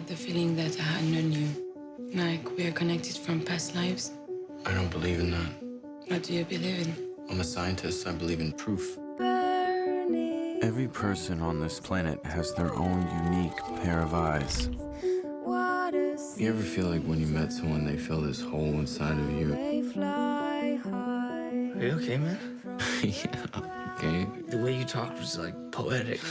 had the feeling that I had known you. Like we are connected from past lives. I don't believe in that. What do you believe in? I'm a scientist. I believe in proof. Every person on this planet has their own unique pair of eyes. You ever feel like when you met someone, they fill this hole inside of you? Are you okay, man? Yeah, okay. The way you talked was like poetic.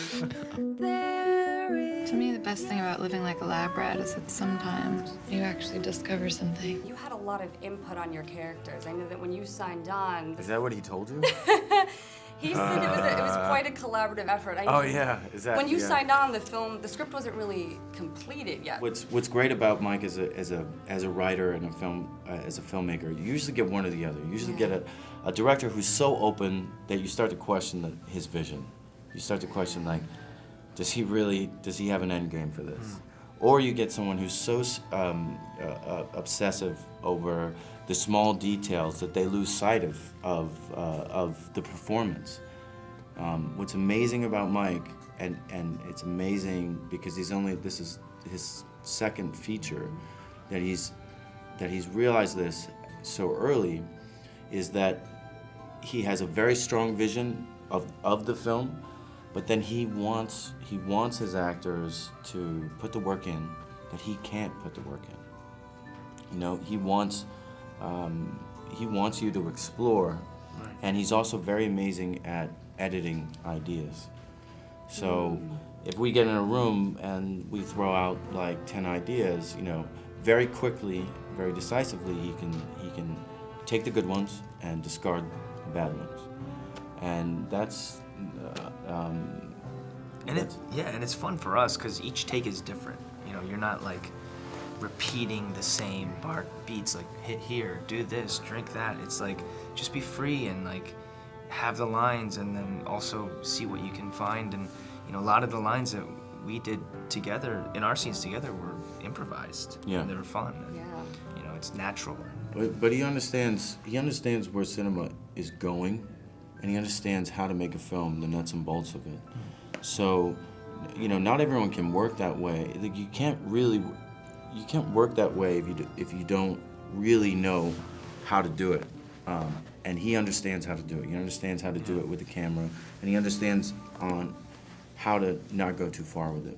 To me, the best thing about living like a lab rat is that sometimes you actually discover something. You had a lot of input on your characters. I know that when you signed on... Is that what he told you? He said it was quite a collaborative effort. Oh yeah, is that? When you yeah. signed on the film, the script wasn't really completed yet. What's great about Mike as a writer and as a filmmaker, you usually get one or the other. You usually get a director who's so open that you start to question his vision. You start to question, like, does he have an end game for this? Or you get someone who's so obsessive over the small details that they lose sight of the performance. What's amazing about Mike, and it's amazing because this is his second feature, that he's realized this so early, is that he has a very strong vision of the film, but then he wants his actors to put the work in that he can't put the work in. You know, he wants you to explore, and he's also very amazing at editing ideas. So if we get in a room and we throw out like 10 ideas, you know, very quickly, very decisively, he can take the good ones and discard the bad ones, and that's. And it's fun for us because each take is different. You know, you're not like repeating the same bar beats, like hit here, do this, drink that. It's like just be free and like have the lines, and then also see what you can find. And you know, a lot of the lines that we did together in our scenes together were improvised. Yeah. And they were fun. And, Yeah. you know, it's natural. But he understands where cinema is going, and he understands how to make a film, the nuts and bolts of it. So, you know, not everyone can work that way. Like, you can't work that way if you don't really know how to do it. And he understands how to do it. He understands how to do it with the camera, and he understands on how to not go too far with it.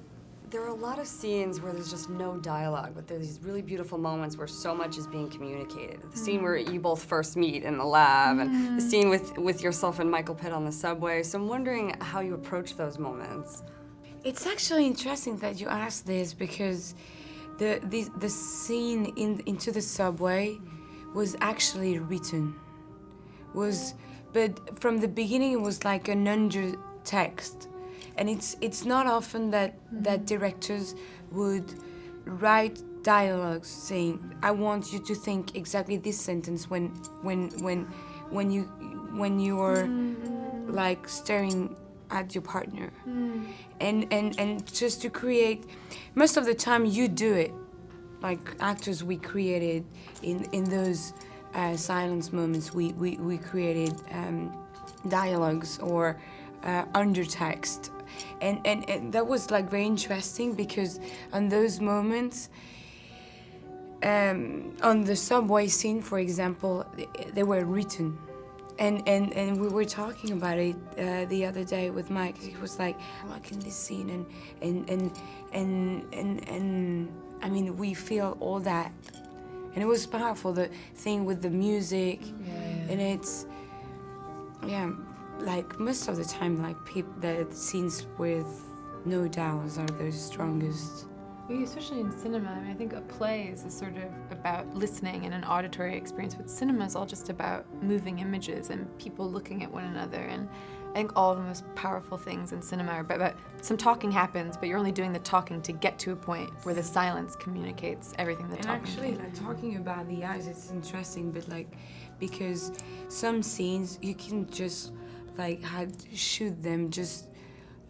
There are a lot of scenes where there's just no dialogue, but there's these really beautiful moments where so much is being communicated. The scene where you both first meet in the lab, and the scene with yourself and Michael Pitt on the subway. So I'm wondering how you approach those moments. It's actually interesting that you asked this because the scene into the subway was actually written. But from the beginning it was like an under text. And it's not often that directors would write dialogues saying, "I want you to think exactly this sentence when you are like staring at your partner," and just to create. Most of the time you do it, like actors. We created in those silence moments. We created dialogues or undertext. And that was like very interesting because on those moments, on the subway scene, for example, they were written, and we were talking about it the other day with Mike. He was like, "Look in this scene, and I mean, we feel all that, and it was powerful. The thing with the music, and it's, yeah." Like most of the time, like the scenes with no dialogues are the strongest. Especially in cinema, I mean, I think a play is sort of about listening and an auditory experience, but cinema is all just about moving images and people looking at one another. And I think all the most powerful things in cinema are about some talking happens, but you're only doing the talking to get to a point where the silence communicates everything the talking. And actually, like talking about the eyes, it's interesting, but like because some scenes you can just like shoot them just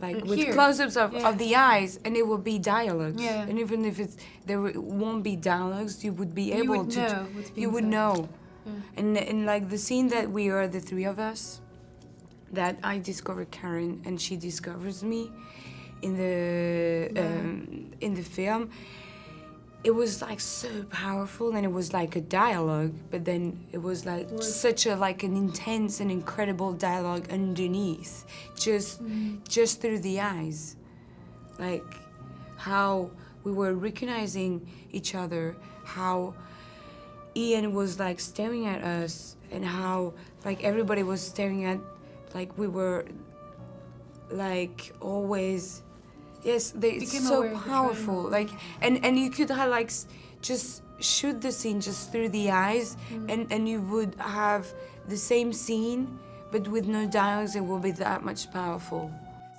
like with here. close-ups of the eyes, and it will be dialogues. Yeah. And even if there won't be dialogues, you would be able to. Know what's being you would said. know. Yeah. And like the scene that we are the three of us, that I discovered Karen and she discovers me in the film. it was like so powerful, and it was like a dialogue, but then it was like such a like an intense and incredible dialogue underneath, just through the eyes, like how we were recognizing each other, how Ian was like staring at us, and how like everybody was staring at, like we were like always. Yes, it's so powerful. Like, and you could have like just shoot the scene just through the eyes, and you would have the same scene, but with no dialogues. It will be that much powerful.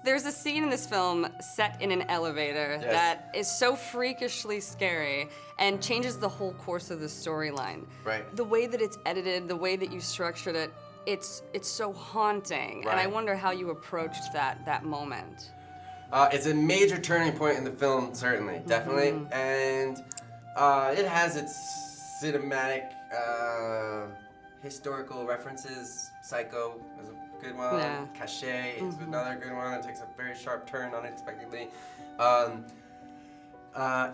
There's a scene in this film set in an elevator that is so freakishly scary and changes the whole course of the storyline. Right. The way that it's edited, the way that you structured it, it's so haunting. Right. And I wonder how you approached that moment. It's a major turning point in the film, certainly, definitely, and it has its cinematic, historical references. Psycho is a good one. Yeah. Cachet is another good one. It takes a very sharp turn unexpectedly.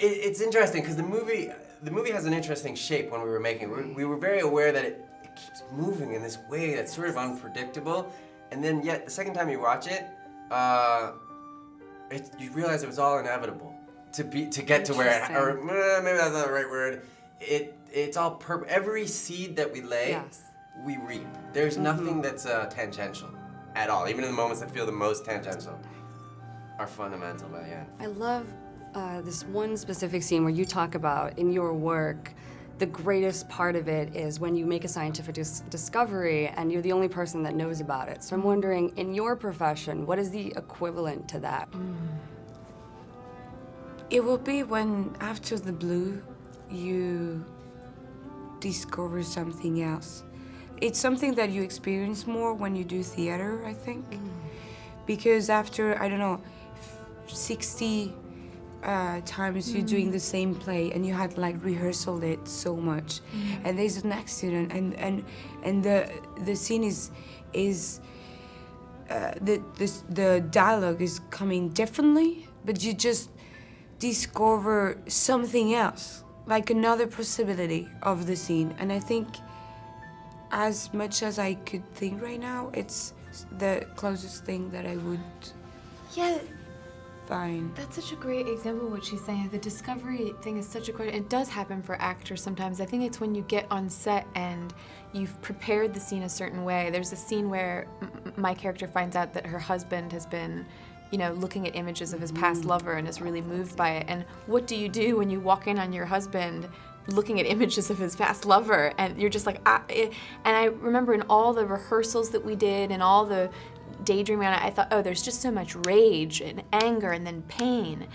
It's interesting because the movie has an interesting shape when we were making it. We were very aware that it keeps moving in this way that's sort of unpredictable, and then yet the second time you watch it, you realize it was all inevitable to get to where, or maybe that's not the right word. It's all every seed that we lay, we reap. There's nothing that's tangential at all. Even in the moments that feel the most tangential are fundamental by the end. I love this one specific scene where you talk about in your work, the greatest part of it is when you make a scientific discovery and you're the only person that knows about it. So I'm wondering, in your profession, what is the equivalent to that? It will be when, after the blue, you discover something else. It's something that you experience more when you do theater, I think. Because after, I don't know, 60 times you're doing the same play, and you had like rehearsed it so much, and there's an accident, and the scene is the dialogue is coming differently, but you just discover something else, like another possibility of the scene. And I think, as much as I could think right now, it's the closest thing that I would find. That's such a great example of what she's saying. The discovery thing is such a great, it does happen for actors sometimes. I think it's when you get on set and you've prepared the scene a certain way. There's a scene where my character finds out that her husband has been, looking at images of his past lover and is really moved by it. And what do you do when you walk in on your husband looking at images of his past lover, and you're just like, and I remember in all the rehearsals that we did and all the daydreaming on it, I thought, oh, there's just so much rage and anger and then pain.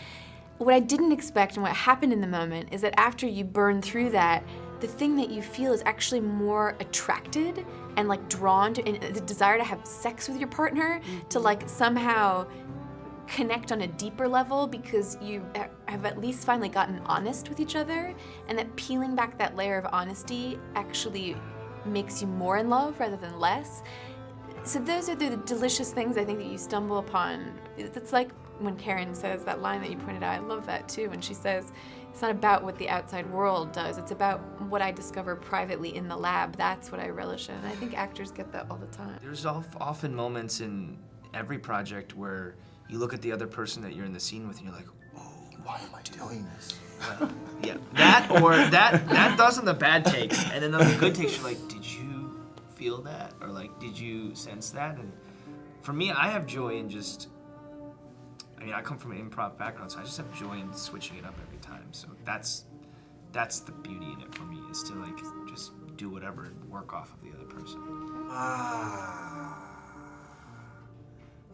What I didn't expect and what happened in the moment is that after you burn through that, the thing that you feel is actually more attracted and like drawn to, and the desire to have sex with your partner, to like somehow connect on a deeper level because you have at least finally gotten honest with each other, and that peeling back that layer of honesty actually makes you more in love rather than less. So those are the delicious things I think that you stumble upon. It's like when Karen says that line that you pointed out, I love that too, when she says, it's not about what the outside world does, it's about what I discover privately in the lab. That's what I relish in. And I think actors get that all the time. There's often moments in every project where you look at the other person that you're in the scene with and you're like, oh, why am I doing this? Well, yeah, that does in the bad takes, and then the good takes, you're like, did you feel that? Or like, did you sense that? And for me, I have joy in I come from an improv background, so I just have joy in switching it up every time. So that's the beauty in it for me, is to like just do whatever and work off of the other person.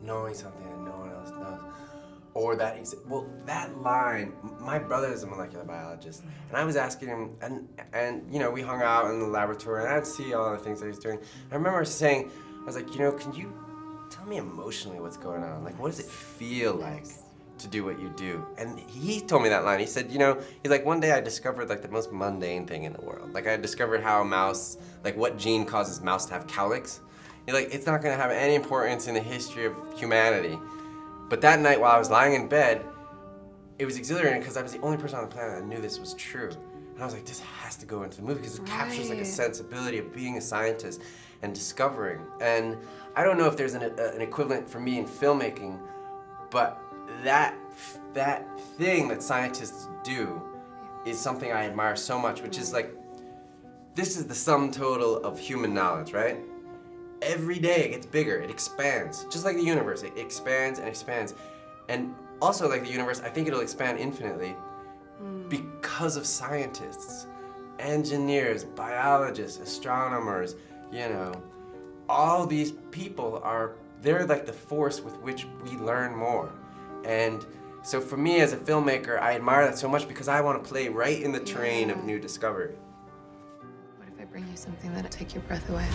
Knowing something that no one else knows. Or that line, my brother is a molecular biologist, and I was asking him, and we hung out in the laboratory, and I'd see all the things that he's doing. I remember saying, I was like, can you tell me emotionally what's going on? Like, what does it feel like to do what you do? And he told me that line. He said, he's like, one day I discovered like the most mundane thing in the world. Like, I discovered how a mouse, like what gene causes mouse to have cowlicks. You're like, it's not gonna have any importance in the history of humanity. But that night while I was lying in bed, it was exhilarating because I was the only person on the planet that knew this was true. And I was like, this has to go into the movie because it captures like a sensibility of being a scientist and discovering. And I don't know if there's an equivalent for me in filmmaking, but that thing that scientists do is something I admire so much, which is like, this is the sum total of human knowledge, right? Every day it gets bigger, it expands. Just like the universe, it expands and expands. And also like the universe, I think it'll expand infinitely because of scientists, engineers, biologists, astronomers, you know. All these people they're like the force with which we learn more. And so for me as a filmmaker, I admire that so much because I want to play right in the terrain of new discovery. What if I bring you something that'll take your breath away?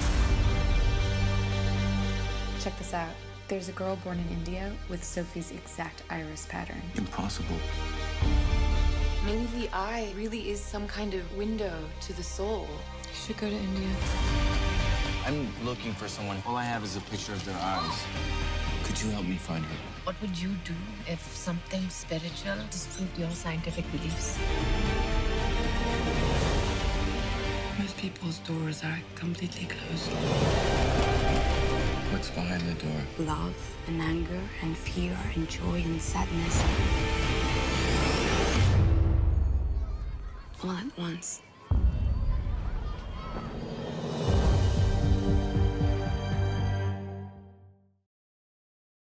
Check this out. There's a girl born in India with Sophie's exact iris pattern. Impossible. Maybe the eye really is some kind of window to the soul. You should go to India. I'm looking for someone. All I have is a picture of their eyes. Could you help me find her? What would you do if something spiritual disproved your scientific beliefs? Most people's doors are completely closed. What's behind the door? Love and anger and fear and joy and sadness. All at once.